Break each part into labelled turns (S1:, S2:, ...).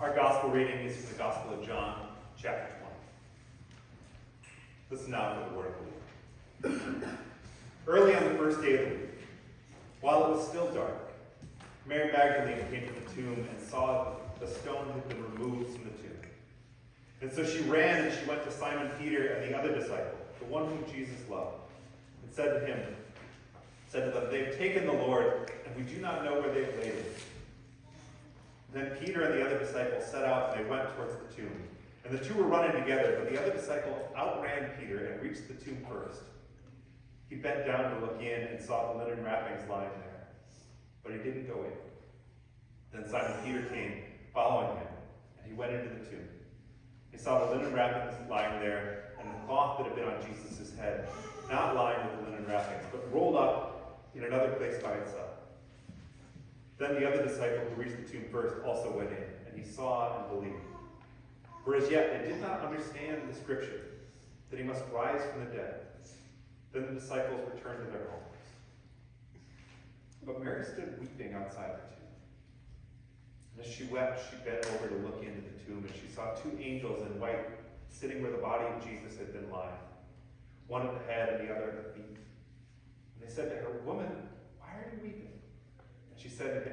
S1: Our gospel reading is from the Gospel of John, chapter 20. Listen now for the word of the Lord. Early on the first day of the week, while it was still dark, Mary Magdalene came to the tomb and saw that the stone had been removed from the tomb. And so she ran and she went to Simon Peter and the other disciple, the one whom Jesus loved, and said to them, "They've taken the Lord, and we do not know where they've laid him." Then Peter and the other disciple set out, and they went towards the tomb. And the two were running together, but the other disciple outran Peter and reached the tomb first. He bent down to look in and saw the linen wrappings lying there, but he didn't go in. Then Simon Peter came, following him, and he went into the tomb. He saw the linen wrappings lying there, and the cloth that had been on Jesus' head, not lying with the linen wrappings, but rolled up in another place by itself. Then the other disciple who reached the tomb first also went in, and he saw and believed. For as yet they did not understand the scripture, that he must rise from the dead. Then the disciples returned to their homes. But Mary stood weeping outside the tomb. And as she wept, she bent over to look into the tomb, and she saw two angels in white sitting where the body of Jesus had been lying, one at the head and the other at the feet. And they said to her, "Woman, why are you weeping?" And she said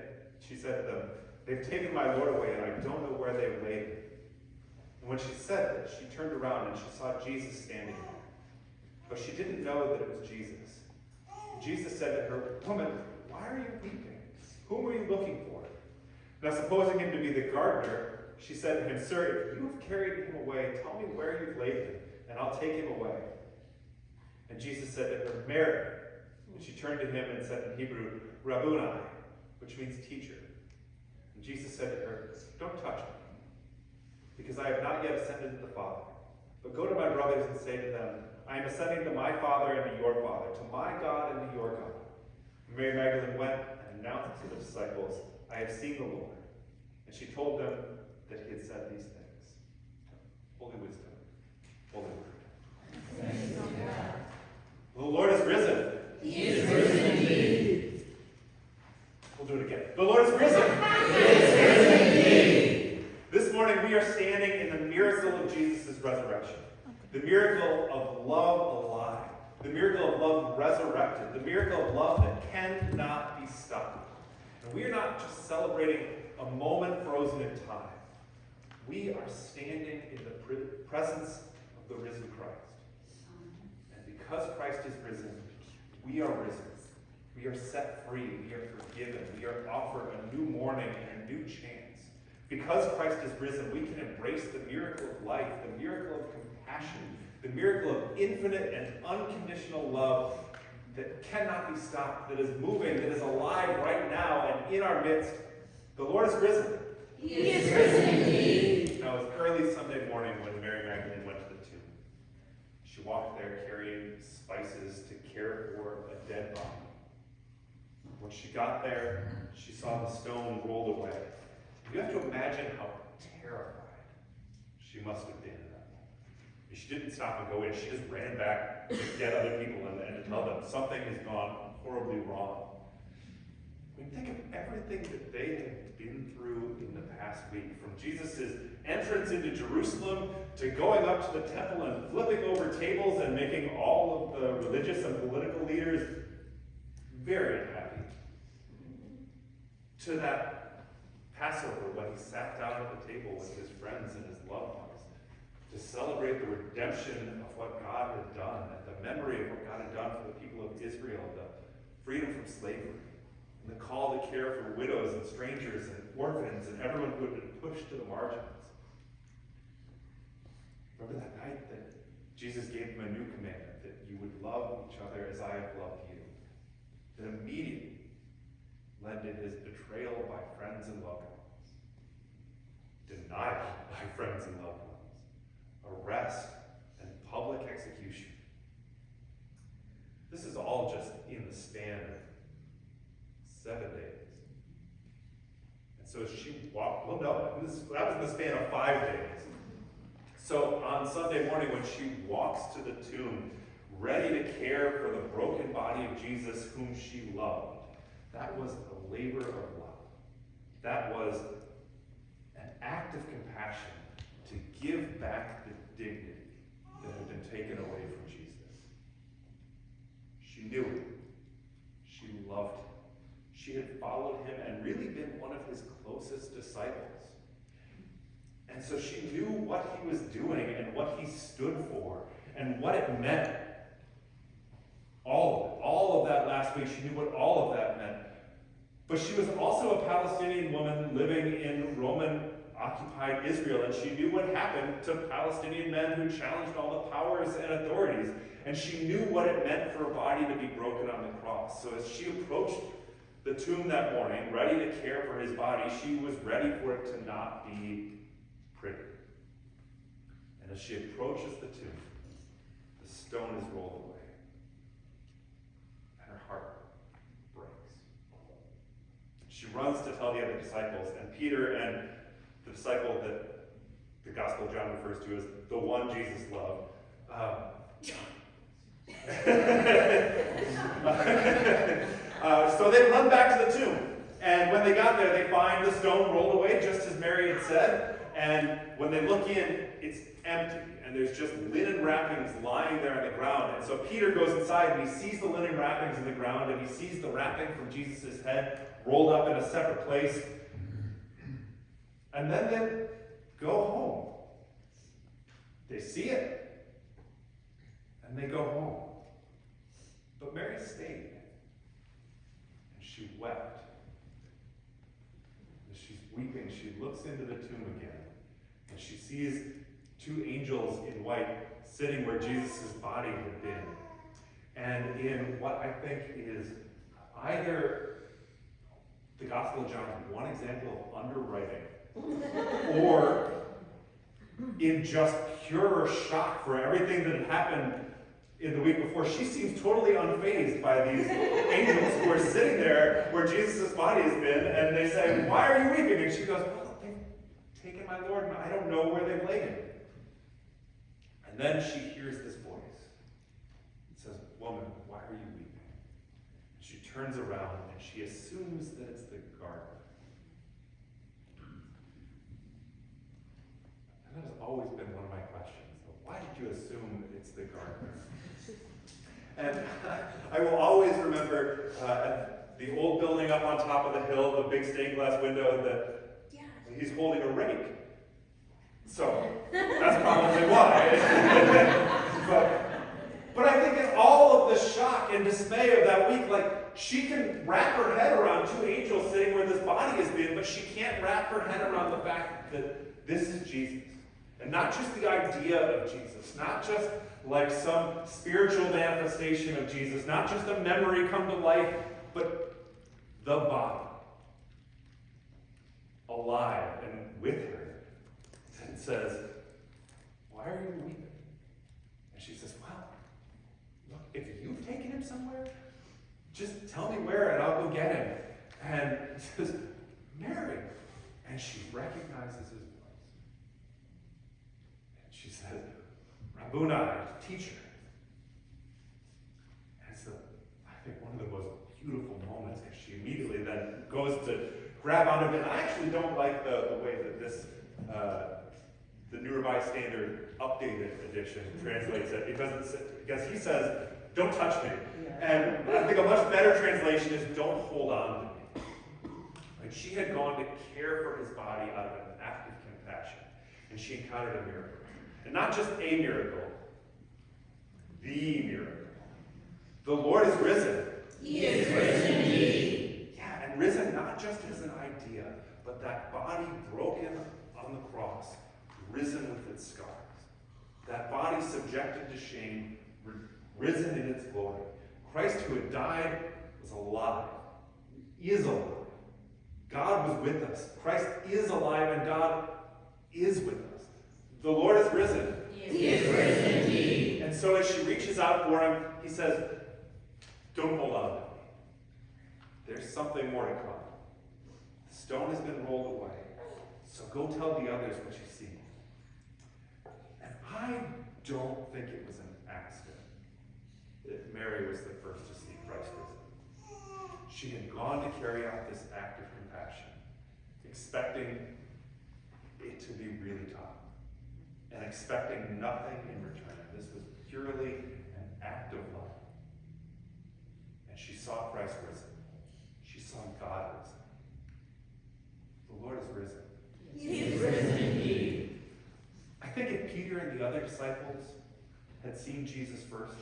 S1: to them, "They've taken my Lord away, and I don't know where they've laid him." And when she said this, she turned around and she saw Jesus standing there. But she didn't know that it was Jesus. And Jesus said to her, "Woman, why are you weeping? Whom are you looking for?" Now supposing him to be the gardener, she said to him, "Sir, if you have carried him away, tell me where you've laid him, and I'll take him away." And Jesus said to her, "Mary." And she turned to him and said in Hebrew, "Rabboni," which means teacher. And Jesus said to her, "Don't touch me, because I have not yet ascended to the Father. But go to my brothers and say to them, I am ascending to my Father and to your Father, to my God and to your God." And Mary Magdalene went and announced to the disciples, "I have seen the Lord." And she told them that he had said these things. Holy wisdom, holy word.
S2: Thanks be to God.
S1: The Lord is risen.
S2: He is risen indeed.
S1: We'll do it again. The Lord is risen.
S2: He is risen indeed.
S1: This morning we are standing in the miracle of Jesus' resurrection. The miracle of love alive. The miracle of love resurrected. The miracle of love that cannot be stopped. And we are not just celebrating a moment frozen in time. We are standing in the presence of the risen Christ. And because Christ is risen, we are risen. We are set free. We are forgiven. We are offered a new morning and a new chance. Because Christ is risen, we can embrace the miracle of life, the miracle of compassion, the miracle of infinite and unconditional love that cannot be stopped, that is moving, that is alive right now and in our midst. The Lord is risen.
S2: He is risen indeed.
S1: Now, it was early Sunday morning when Mary Magdalene went to the tomb. She walked there carrying spices to care for a dead body. When she got there, she saw the stone rolled away. You have to imagine how terrified she must have been at that moment. She didn't stop and go in. She just ran back to get other people and to tell them something has gone horribly wrong. I mean, think of everything that they had been through in the past week, from Jesus' entrance into Jerusalem to going up to the temple and flipping over tables and making all of the religious and political leaders very unhappy, to that Passover when he sat down at the table with his friends and his loved ones to celebrate the redemption of what God had done and the memory of what God had done for the people of Israel, the freedom from slavery, and the call to care for widows and strangers and orphans and everyone who had been pushed to the margins. Remember that night that Jesus gave them a new commandment, that you would love each other as I have loved you. That immediately led to his betrayal by friends and loved ones, denial by friends and loved ones, arrest and public execution. This is all just in the span of 7 days. And so she walked, well, no, that was in the span of 5 days. So on Sunday morning when she walks to the tomb, ready to care for the broken body of Jesus whom she loved, that was a labor of love. That was an act of compassion to give back the dignity that had been taken away from Jesus. She knew him. She loved him. She had followed him and really been one of his closest disciples. And so she knew what he was doing and what he stood for and what it meant. All of it. All of that last week, she knew what all of that meant. But she was also a Palestinian woman living in Roman-occupied Israel, and she knew what happened to Palestinian men who challenged all the powers and authorities. And she knew what it meant for a body to be broken on the cross. So as she approached the tomb that morning, ready to care for his body, she was ready for it to not be pretty. And as she approaches the tomb, the stone is rolled away. And her heart breaks. She runs to tell the other disciples, and Peter and the disciple that the Gospel of John refers to as the one Jesus loved, so they run back to the tomb. And when they got there, they find the stone rolled away, just as Mary had said. And when they look in, it's empty. And there's just linen wrappings lying there on the ground. And so Peter goes inside and he sees the linen wrappings in the ground, and he sees the wrapping from Jesus' head rolled up in a separate place. And then they go home. They see it. And they go home. But Mary stayed. And she wept. As she's weeping, she looks into the tomb again. And she sees two angels in white sitting where Jesus' body had been. And in what I think is either the Gospel of John, one example of underwriting, or in just pure shock for everything that had happened in the week before, she seems totally unfazed by these angels who are sitting there where Jesus' body has been, and they say, "Why are you weeping?" And she goes, "Well, they've taken my Lord, and I don't know where they've laid him." And then she hears this voice. It says, "Woman, why are you weeping?" She turns around and she assumes that it's the gardener. And that has always been one of my questions. Why did you assume it's the gardener? And I will always remember the old building up on top of the hill, the big stained glass window, that he's holding a rake. So that's probably why. But I think in all of the shock and dismay of that week, like, she can wrap her head around two angels sitting where this body has been, but she can't wrap her head around the fact that this is Jesus. And not just the idea of Jesus, not just like some spiritual manifestation of Jesus, not just a memory come to life, but the body, alive and with her. And says, "Why are you weeping?" And she says, "Well, look, if you've taken him somewhere, just tell me where and I'll go get him." And he says, "Mary." And she recognizes his voice. And she says, "Rabboni," teacher. And it's, I think, one of the most beautiful moments, because she immediately then goes to grab onto him. And I actually don't like the way that this, the New Revised Standard Updated Edition translates it, because he says, "Don't touch me." And I think a much better translation is, "Don't hold on to me." Like, she had gone to care for his body out of an act of compassion, and she encountered a miracle. And not just a miracle, the miracle. The Lord is risen.
S2: He is risen indeed.
S1: Yeah, and risen not just as an idea, but that body broken on the cross, risen with its scars. That body subjected to shame, risen in its glory. Christ, who had died, was alive, is alive. God was with us. Christ is alive, and God is with us. The Lord is risen.
S2: He is risen indeed.
S1: And so as she reaches out for him, he says, "Don't hold on to me. There's something more to come. The stone has been rolled away. So go tell the others what you see." And I don't think it was an accident that Mary was the first to see Christ risen. She had gone to carry out this act of compassion, expecting it to be really tough and expecting nothing in return. This was purely an act of love. And she saw Christ risen. She saw God risen. The Lord is risen.
S2: He is risen indeed.
S1: I think if Peter and the other disciples had seen Jesus first,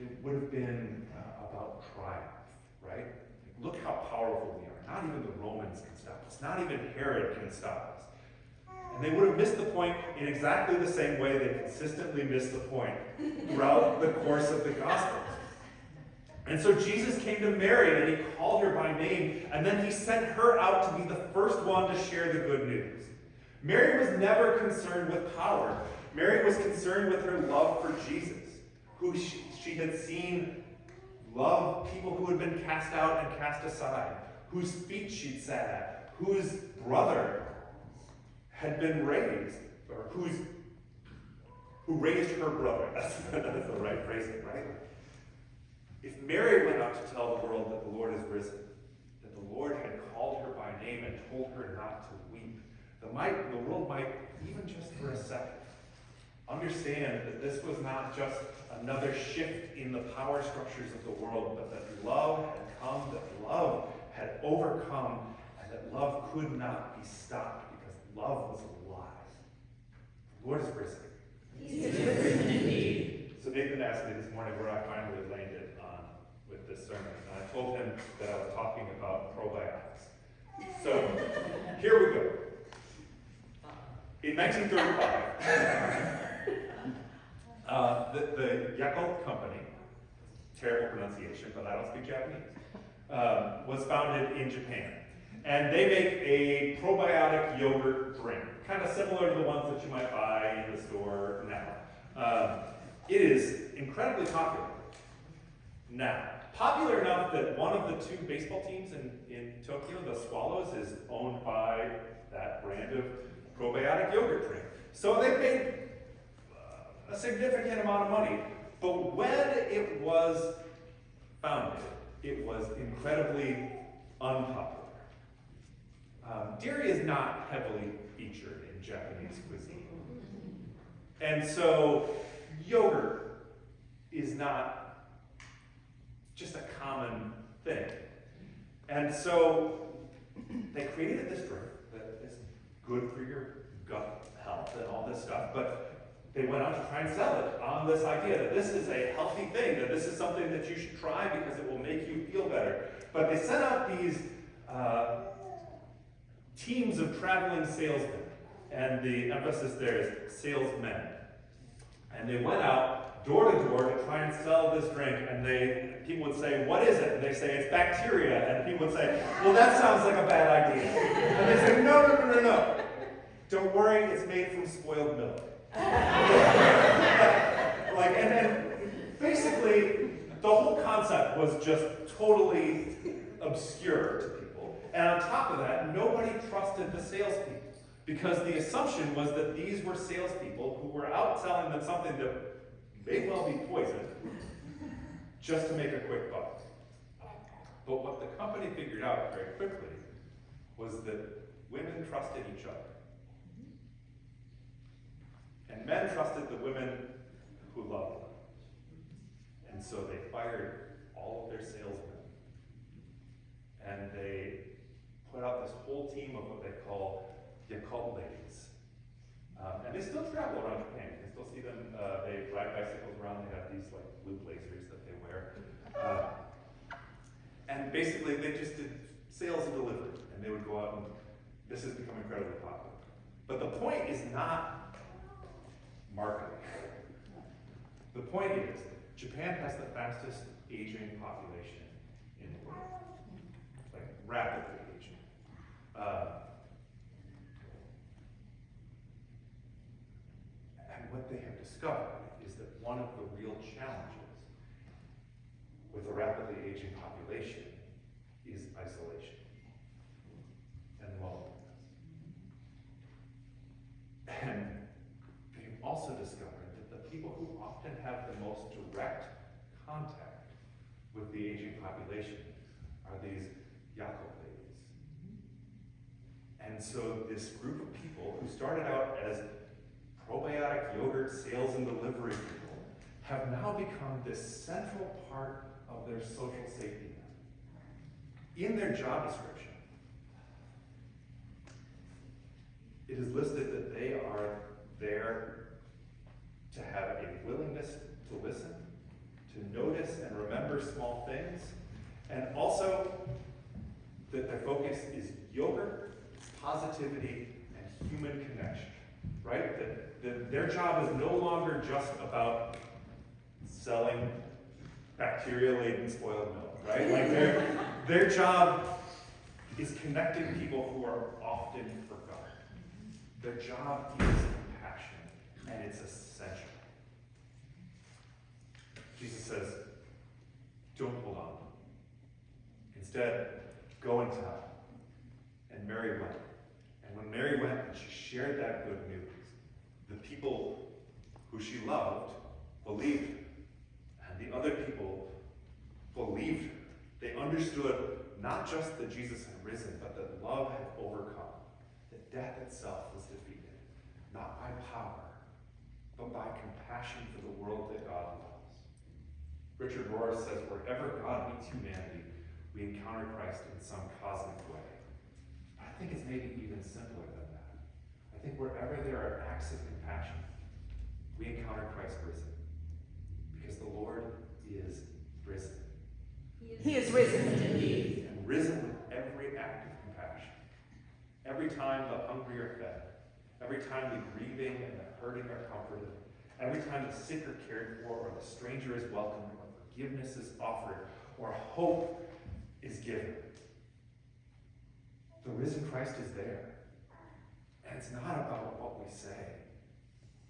S1: it would have been about triumph, right? Look how powerful we are. Not even the Romans can stop us. Not even Herod can stop us. And they would have missed the point in exactly the same way they consistently miss the point throughout the course of the Gospels. And so Jesus came to Mary and he called her by name, and then he sent her out to be the first one to share the good news. Mary was never concerned with power. Mary was concerned with her love for Jesus, who she had seen love people who had been cast out and cast aside, whose feet she'd sat at, whose brother had been raised, or who raised her brother. That's the right phrasing, right? If Mary went out to tell the world that the Lord is risen, that the Lord had called her by name and told her not to weep, the world might, even just for a second, understand that this was not just another shift in the power structures of the world, but that love had come, that love had overcome, and that love could not be stopped because love was alive. The Lord is risen.
S2: He is risen indeed.
S1: So Nathan asked me this morning where I finally landed with this sermon, and I told him that I was talking about probiotics. So here we go. In 1935, the Yakult company, terrible pronunciation, but I don't speak Japanese, was founded in Japan. And they make a probiotic yogurt drink, kind of similar to the ones that you might buy in the store now. It is incredibly popular now. Popular enough that one of the two baseball teams in Tokyo, the Swallows, is owned by that brand of probiotic yogurt drink. So they paid a significant amount of money. But when it was founded, it was incredibly unpopular. Dairy is not heavily featured in Japanese cuisine. And so yogurt is not just a common thing. And so they created this drink that is good for your gut health and all this stuff, but they went out to try and sell it on this idea that this is a healthy thing, that this is something that you should try because it will make you feel better. But they sent out these teams of traveling salesmen, and the emphasis there is salesmen. And they went out door to door to try and sell this drink, and people would say, "What is it?" And they say, "It's bacteria." And people would say, "Well, that sounds like a bad idea." And they say, No. Don't worry, it's made from spoiled milk. and basically, the whole concept was just totally obscure to people. And on top of that, nobody trusted the salespeople, because the assumption was that these were salespeople who were out selling them something that may well be poison, just to make a quick buck. But what the company figured out very quickly was that women trusted each other. And men trusted the women who loved them. And so they fired all of their salesmen. And they put out this whole team of what they call Yakult ladies. And they still travel around Japan. You can still see them. They ride bicycles around. They have these blue blazers that they wear. And basically they just did sales and delivery. And they would go out, and this has become incredibly popular. But the point is not marketing. The point is, Japan has the fastest aging population in the world. Like, rapidly aging. And what they have discovered is that one of the real challenges with a rapidly aging population is isolation and loneliness. And they've also discovered that the people who often have the most direct contact with the aging population are these Yakult ladies. And And so this group of people who started out as probiotic yogurt sales and delivery people have now become this central part of their social safety net. In their job description, it is listed that they are there to have a willingness to listen, to notice and remember small things, and also that their focus is yogurt, positivity, and human connection, right? That their job is no longer just about selling bacteria-laden spoiled milk, right? Like their job is connecting people who are often forgotten. Their job is compassion, and it's essential. Jesus says, don't hold on. Instead, go and tell. And Mary went. And when Mary went and she shared that good news, the people who she loved believed her. And the other people believed her. They understood not just that Jesus had risen, but that love had overcome. That death itself was defeated. Not by power, but by compassion for the world that God loves. Richard Rohr says, wherever God meets humanity, we encounter Christ in some cosmic way. I think it's maybe even simpler than that. I think wherever there are acts of compassion, we encounter Christ risen. Because the Lord is risen.
S3: He is risen indeed.
S1: And risen with every act of compassion. Every time the hungry are fed. Every time the grieving and the hurting are comforted. Every time the sick are cared for, or the stranger is welcomed, or forgiveness is offered, or hope is given. The risen Christ is there. And it's not about what we say.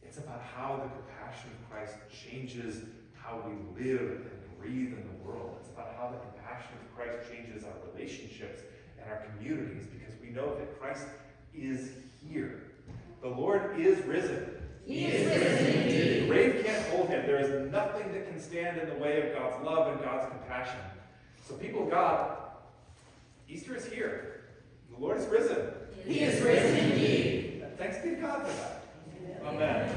S1: It's about how the compassion of Christ changes how we live and breathe in the world. It's about how the compassion of Christ changes our relationships and our communities, because we know that Christ is here. The Lord is risen.
S3: He is risen indeed.
S1: The grave can't hold him. There is nothing that can stand in the way of God's love and God's compassion. So people of God, Easter is here. The Lord is risen.
S3: He is risen indeed.
S1: And thanks be to God for that. Amen.